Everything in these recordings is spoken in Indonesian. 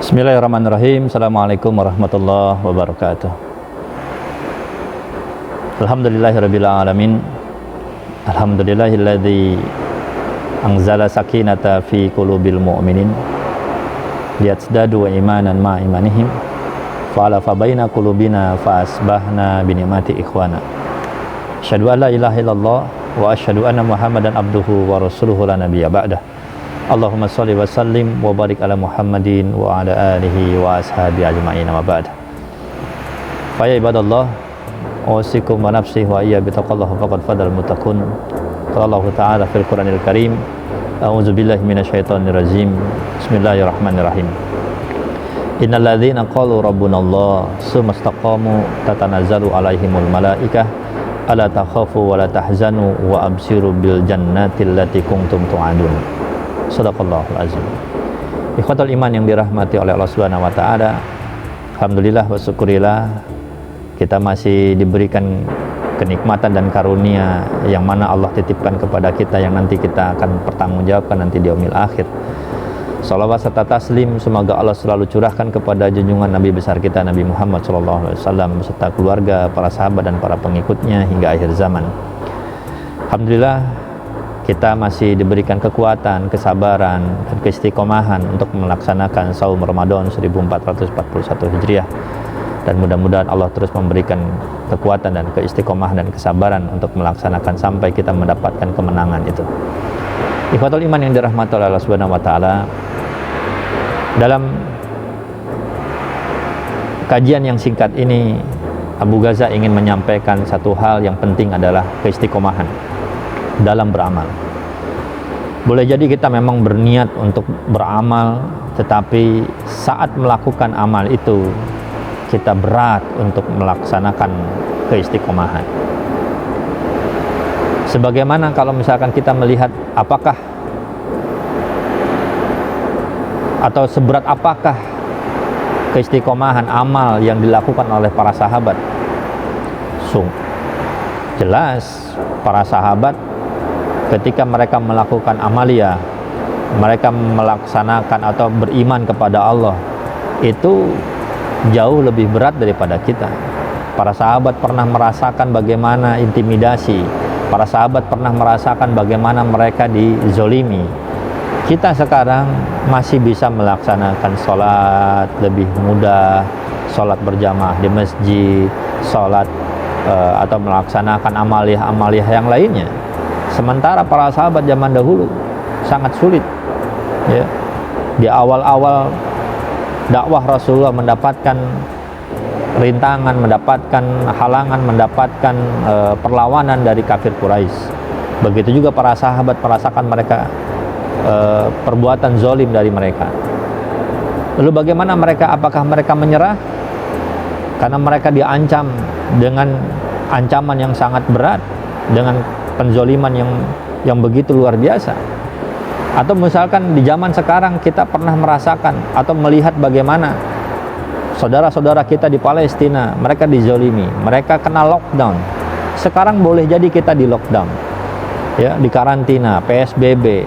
Bismillahirrahmanirrahim. Assalamualaikum warahmatullahi wabarakatuh. Alhamdulillahirabbil alamin. Alhamdulillahilladzi anzala sakinata fi qulubil mu'minin liyazdadu imanan ma imanihim fa'ala fa baina qulubina fa asbahna bi ni'mati ikhwana. Asyhadu an la ilaha illallah wa asyhadu anna Muhammadan abduhu wa rasuluhu la nabiyya ba'dah. Allahumma sholli wa sallim wa barik ala Muhammadin wa ala alihi wa ashabi ajma'in wa ba'd. Fa ya ibadallah, usikum wa nafsi wa iya bitaqallahu faqad fadal muttaqun. Qala Allah Ta'ala fil Qur'anil Karim, a'udzu billahi minasyaitonir rajim. Bismillahirrahmanirrahim. Innal ladzina qalu rabbunallah tsumma istaqamu tatanazzalu alaihimul malaikah alla takhafu wa la tahzanu wa abshiru bil jannati allati kuntum tu'adun. Shadaqallahul azim. Ikhwatul iman yang dirahmati oleh Allah Subhanahu wa taala. Alhamdulillah wa syukurillah kita masih diberikan kenikmatan dan karunia yang mana Allah titipkan kepada kita, yang nanti kita akan pertanggungjawabkan nanti di yaumil akhir. Shalawat serta taslim semoga Allah selalu curahkan kepada junjungan Nabi besar kita Nabi Muhammad SAW beserta keluarga, para sahabat dan para pengikutnya hingga akhir zaman. Alhamdulillah kita masih diberikan kekuatan, kesabaran, dan keistiqomahan untuk melaksanakan saum Ramadan 1441 Hijriah. Dan mudah-mudahan Allah terus memberikan kekuatan dan keistiqomahan dan kesabaran untuk melaksanakan sampai kita mendapatkan kemenangan itu. Ikhwatul iman yang dirahmati oleh Allah Subhanahu wa taala, dalam kajian yang singkat ini Abu Ghaza ingin menyampaikan satu hal yang penting adalah keistiqomahan dalam beramal. Boleh jadi kita memang berniat untuk beramal, tetapi saat melakukan amal itu kita berat untuk melaksanakan keistiqomahan. Sebagaimana kalau misalkan kita melihat apakah atau seberat apakah keistiqomahan amal yang dilakukan oleh para sahabat. Jelas para sahabat ketika mereka melakukan amalia, mereka melaksanakan atau beriman kepada Allah, itu jauh lebih berat daripada kita. Para sahabat pernah merasakan bagaimana intimidasi, para sahabat pernah merasakan bagaimana mereka dizolimi. Kita sekarang masih bisa melaksanakan sholat lebih mudah, sholat berjamaah di masjid, sholat atau melaksanakan amalia-amalia yang lainnya. Sementara para sahabat zaman dahulu sangat sulit, ya. Di awal-awal dakwah Rasulullah mendapatkan rintangan, mendapatkan halangan, mendapatkan perlawanan dari kafir Quraisy. Begitu juga para sahabat merasakan mereka perbuatan zalim dari mereka. Lalu bagaimana mereka? Apakah mereka menyerah? Karena mereka diancam dengan ancaman yang sangat berat, dengan penzoliman yang begitu luar biasa. Atau misalkan di zaman sekarang kita pernah merasakan atau melihat bagaimana saudara-saudara kita di Palestina, mereka dizolimi, mereka kena lockdown. Sekarang boleh jadi kita di lockdown, ya, di karantina, PSBB.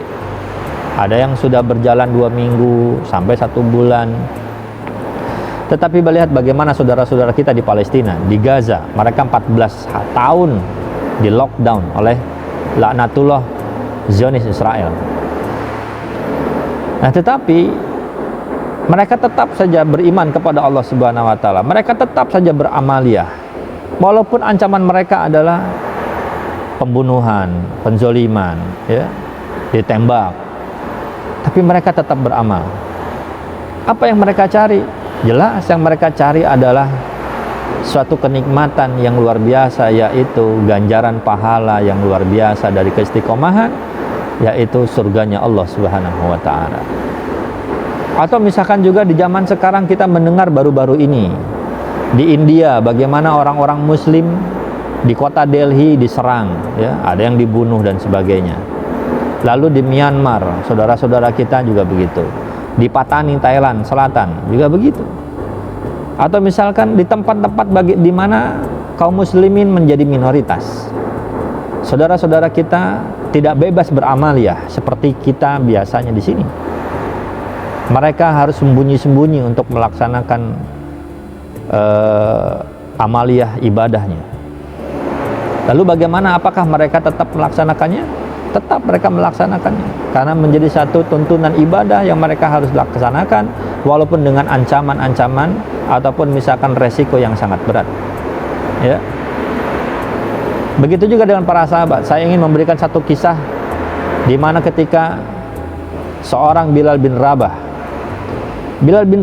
Ada yang sudah berjalan 2 minggu sampai 1 bulan. Tetapi melihat bagaimana saudara-saudara kita di Palestina, di Gaza, mereka 14 tahun di lockdown oleh laknatullah Zionis Israel. Nah, tetapi mereka tetap saja beriman kepada Allah Subhanahu wa taala. Mereka tetap saja beramaliyah. Walaupun ancaman mereka adalah pembunuhan, penzoliman, ya, ditembak. Tapi mereka tetap beramal. Apa yang mereka cari? Jelas yang mereka cari adalah suatu kenikmatan yang luar biasa, yaitu ganjaran pahala yang luar biasa dari keistiqomahan, yaitu surganya Allah Subhanahu wa taala. Atau misalkan juga di zaman sekarang kita mendengar baru-baru ini di India bagaimana orang-orang muslim di kota Delhi diserang, ya, ada yang dibunuh dan sebagainya. Lalu di Myanmar, saudara-saudara kita juga begitu. Di Patani, Thailand Selatan juga begitu. Atau misalkan di tempat-tempat di mana kaum muslimin menjadi minoritas. Saudara-saudara kita tidak bebas beramal, ya, seperti kita biasanya di sini. mereka harus sembunyi-sembunyi untuk melaksanakan amaliyah ibadahnya. Lalu bagaimana, apakah mereka tetap melaksanakannya? Tetap mereka melaksanakannya, karena menjadi satu tuntunan ibadah yang mereka harus laksanakan, walaupun dengan ancaman-ancaman ataupun misalkan resiko yang sangat berat, ya. Begitu juga dengan para sahabat. Saya ingin memberikan satu kisah di mana ketika seorang Bilal bin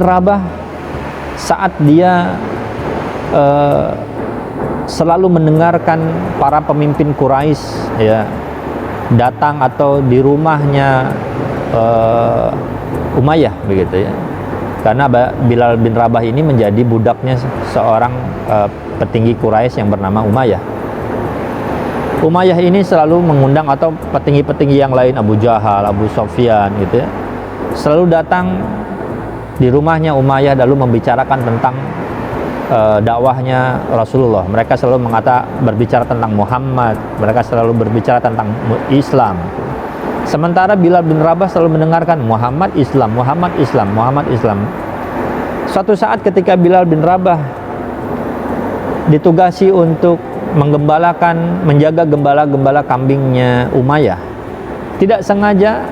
Rabah saat dia selalu mendengarkan para pemimpin Quraisy, ya, datang atau di rumahnya Umayyah, begitu ya. Karena Bilal bin Rabah ini menjadi budaknya seorang petinggi Quraisy yang bernama Umayyah. Umayyah ini selalu mengundang, atau petinggi-petinggi yang lain, Abu Jahal, Abu Sufyan gitu ya, selalu datang di rumahnya Umayyah lalu membicarakan tentang dakwahnya Rasulullah. Mereka selalu berbicara tentang Muhammad, mereka selalu berbicara tentang Islam. Sementara Bilal bin Rabah selalu mendengarkan Muhammad Islam, Muhammad Islam, Muhammad Islam. Suatu saat ketika Bilal bin Rabah ditugasi untuk menjaga gembala-gembala kambingnya Umayyah, tidak sengaja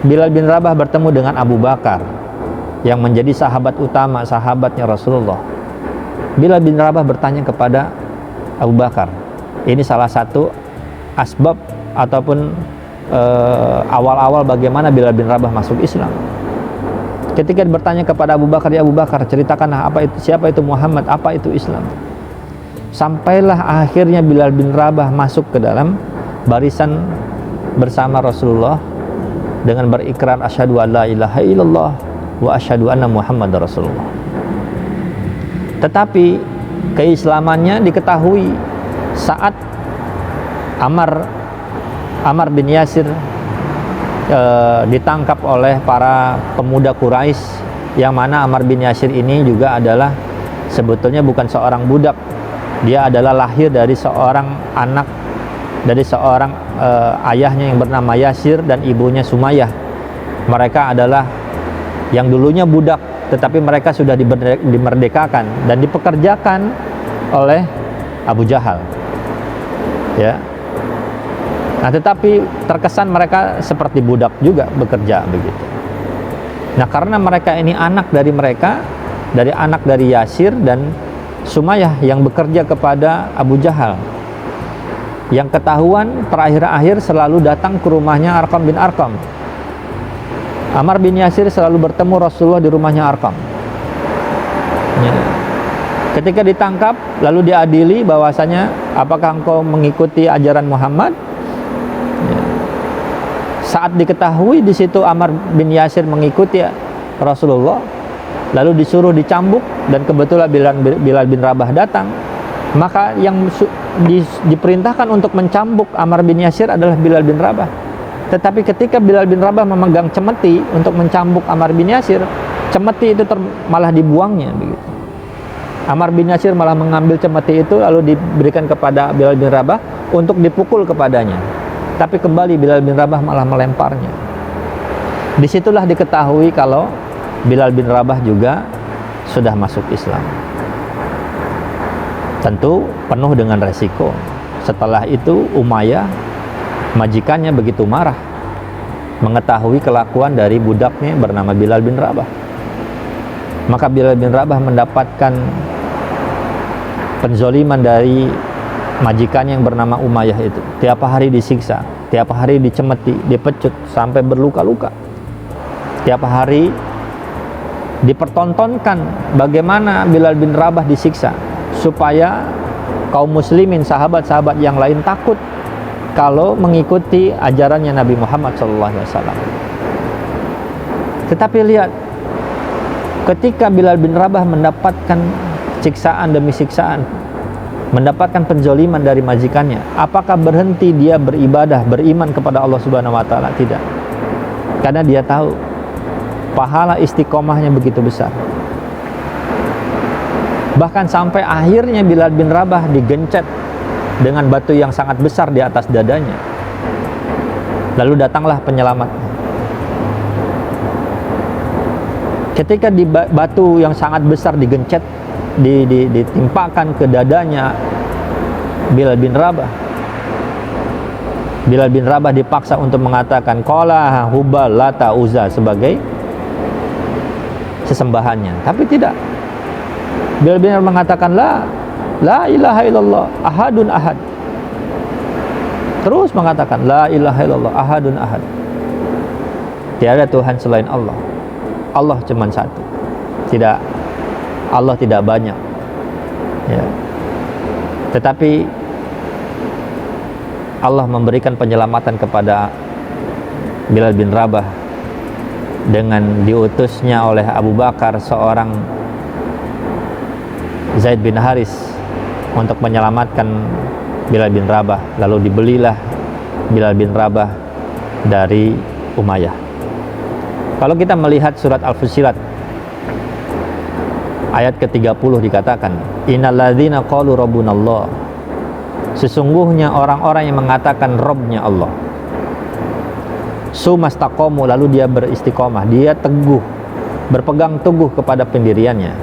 Bilal bin Rabah bertemu dengan Abu Bakar yang menjadi sahabat utama, sahabatnya Rasulullah. Bilal bin Rabah bertanya kepada Abu Bakar, ini salah satu asbab ataupun awal-awal bagaimana Bilal bin Rabah masuk Islam. Ketika bertanya kepada Abu Bakar, ya Abu Bakar, ceritakanlah siapa itu Muhammad, apa itu Islam. Sampailah akhirnya Bilal bin Rabah masuk ke dalam barisan bersama Rasulullah dengan berikrar asyhadu an la ilaha illallah wa asyhadu anna Muhammadar Rasulullah. Tetapi keislamannya diketahui saat Ammar bin Yasir ditangkap oleh para pemuda Quraisy, yang mana Ammar bin Yasir ini juga adalah sebetulnya bukan seorang budak. Dia adalah lahir dari seorang anak, dari seorang ayahnya yang bernama Yasir dan ibunya Sumayyah. Mereka adalah yang dulunya budak, tetapi mereka sudah dimerdekakan dan dipekerjakan oleh Abu Jahal, ya. Nah, tetapi terkesan mereka seperti budak juga bekerja begitu. Nah, karena mereka ini anak dari Yasir dan Sumayyah yang bekerja kepada Abu Jahal, yang ketahuan terakhir-akhir selalu datang ke rumahnya Arqam bin Arqam. Ammar bin Yasir selalu bertemu Rasulullah di rumahnya Arqam, ya. Ketika ditangkap lalu diadili bahwasanya, apakah engkau mengikuti ajaran Muhammad, ya. Saat diketahui di situ Ammar bin Yasir mengikuti Rasulullah, lalu disuruh dicambuk, dan kebetulan Bilal bin Rabah datang, maka yang diperintahkan untuk mencambuk Ammar bin Yasir adalah Bilal bin Rabah. Tetapi ketika Bilal bin Rabah memegang cemeti untuk mencambuk Ammar bin Yasir, cemeti itu malah dibuangnya begitu. Ammar bin Yasir malah mengambil cemeti itu lalu diberikan kepada Bilal bin Rabah untuk dipukul kepadanya. Tapi kembali Bilal bin Rabah malah melemparnya. Disitulah diketahui kalau Bilal bin Rabah juga sudah masuk Islam. Tentu penuh dengan resiko. Setelah itu Umayyah, majikannya, begitu marah mengetahui kelakuan dari budaknya bernama Bilal bin Rabah. Maka Bilal bin Rabah mendapatkan penzoliman dari majikannya yang bernama Umayyah itu. Tiap hari disiksa, tiap hari dicemeti, dipecut sampai berluka-luka. Tiap hari dipertontonkan bagaimana Bilal bin Rabah disiksa, supaya kaum muslimin, sahabat-sahabat yang lain takut kalau mengikuti ajarannya Nabi Muhammad SAW. Tetapi lihat, ketika Bilal bin Rabah mendapatkan siksaan demi siksaan, mendapatkan penzoliman dari majikannya, apakah berhenti dia beribadah, beriman kepada Allah Subhanahu wa taala? Tidak. Karena dia tahu pahala istiqomahnya begitu besar. Bahkan sampai akhirnya Bilal bin Rabah digencet dengan batu yang sangat besar di atas dadanya. Lalu datanglah penyelamat. Ketika di batu yang sangat besar digencet, ditimpakan ke dadanya Bilal bin Rabah. Bilal bin Rabah dipaksa untuk mengatakan qala Hubal Lata Uzza sebagai sesembahannya, tapi tidak. Bilal bin Rabah mengatakan la ilaha illallah ahadun ahad. Terus mengatakan la ilaha illallah ahadun ahad. Tiada Tuhan selain Allah. Allah cuma satu. Tidak, Allah tidak banyak. Ya. Tetapi Allah memberikan penyelamatan kepada Bilal bin Rabah dengan diutusnya oleh Abu Bakar seorang Zaid bin Haris untuk menyelamatkan Bilal bin Rabah. Lalu dibelilah Bilal bin Rabah dari Umayyah. Kalau kita melihat surat Al-Fussilat ayat ke-30 dikatakan, innalladzina qalu rabbunallah, sesungguhnya orang-orang yang mengatakan Rabbnya Allah, sumastaqamu, lalu dia beristiqomah, dia teguh, berpegang teguh kepada pendiriannya,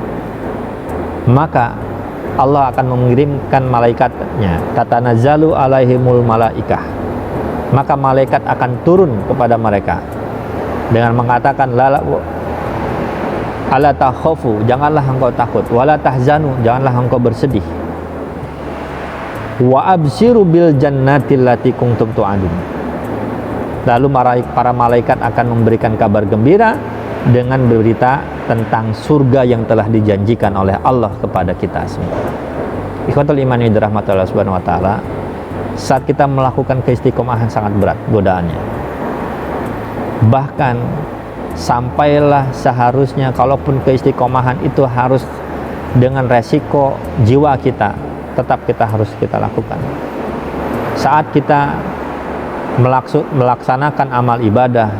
maka Allah akan mengirimkan malaikatnya, tatanazzalu alaihimul malaikah, maka malaikat akan turun kepada mereka dengan mengatakan ala takhafu, janganlah engkau takut, wala tahzanu, janganlah engkau bersedih, wa absiru bil jannati allati kuntum tu'adun. Lalu para malaikat akan memberikan kabar gembira dengan berita tentang surga yang telah dijanjikan oleh Allah kepada kita semua. Ikhwatul iman wa rahmatullah subhanahu wa ta'ala, saat kita melakukan keistiqomahan sangat berat godaannya. Bahkan sampailah seharusnya, kalaupun keistiqomahan itu harus dengan resiko jiwa kita, tetap harus kita lakukan. Saat kita melaksanakan amal ibadah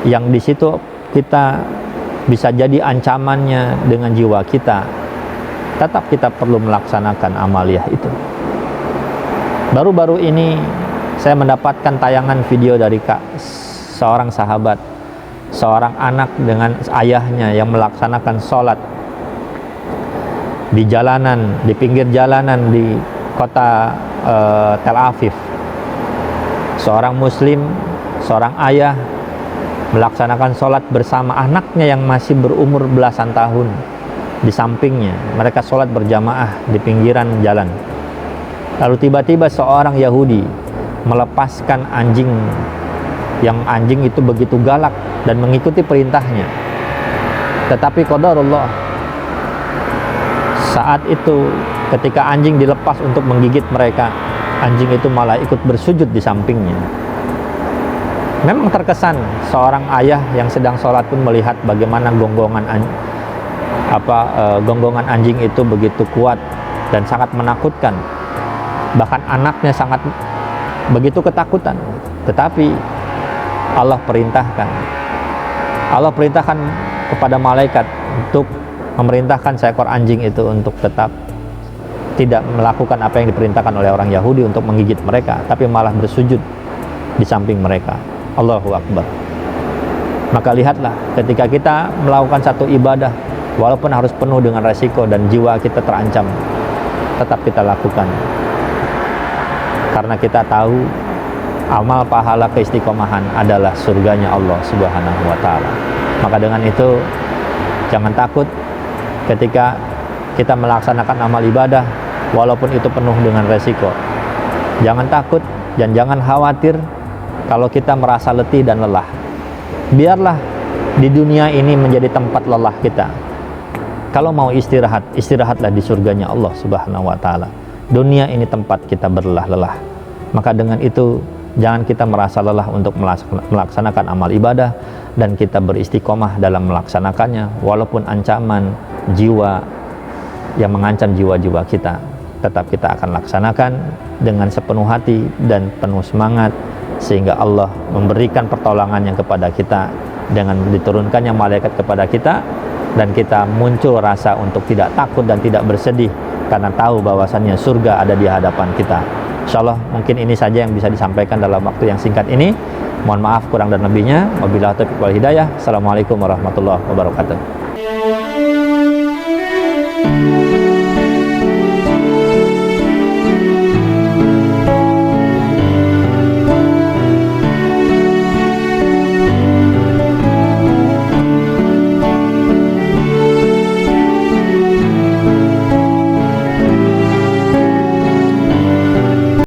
yang di situ kita bisa jadi ancamannya dengan jiwa kita, tetap kita perlu melaksanakan amaliyah itu. Baru-baru ini saya mendapatkan tayangan video dari seorang sahabat, seorang anak dengan ayahnya yang melaksanakan sholat di jalanan, di pinggir jalanan di kota Tel Aviv. Seorang muslim, seorang ayah melaksanakan sholat bersama anaknya yang masih berumur belasan tahun di sampingnya. Mereka sholat berjamaah di pinggiran jalan. Lalu tiba-tiba seorang Yahudi melepaskan anjing, yang anjing itu begitu galak dan mengikuti perintahnya. Tetapi qadarullah, saat itu ketika anjing dilepas untuk menggigit mereka, anjing itu malah ikut bersujud di sampingnya. Memang terkesan seorang ayah yang sedang sholat pun melihat bagaimana gonggongan anjing itu begitu kuat dan sangat menakutkan. Bahkan anaknya sangat begitu ketakutan. Tetapi Allah perintahkan kepada malaikat untuk memerintahkan seekor anjing itu untuk tetap tidak melakukan apa yang diperintahkan oleh orang Yahudi untuk menggigit mereka, tapi malah bersujud di samping mereka. Allahu Akbar. Maka lihatlah, ketika kita melakukan satu ibadah, walaupun harus penuh dengan resiko dan jiwa kita terancam, tetap kita lakukan, karena kita tahu amal pahala keistiqomahan adalah surganya Allah Subhanahu wa ta'ala. Maka dengan itu jangan takut ketika kita melaksanakan amal ibadah walaupun itu penuh dengan resiko. Jangan takut dan jangan khawatir kalau kita merasa letih dan lelah. Biarlah di dunia ini menjadi tempat lelah kita. Kalau mau istirahat, istirahatlah di surganya Allah Subhanahu wa ta'ala. Dunia ini tempat kita berlelah-lelah. Maka dengan itu jangan kita merasa lelah untuk melaksanakan amal ibadah, dan kita beristiqomah dalam melaksanakannya walaupun ancaman jiwa yang mengancam jiwa-jiwa kita, tetap kita akan laksanakan dengan sepenuh hati dan penuh semangat, sehingga Allah memberikan pertolongannya kepada kita dengan diturunkannya malaikat kepada kita, dan kita muncul rasa untuk tidak takut dan tidak bersedih karena tahu bahwasannya surga ada di hadapan kita. Insyaallah mungkin ini saja yang bisa disampaikan dalam waktu yang singkat ini. Mohon maaf kurang dan lebihnya. Wabillahi taufiq wal hidayah. Assalamualaikum warahmatullahi wabarakatuh.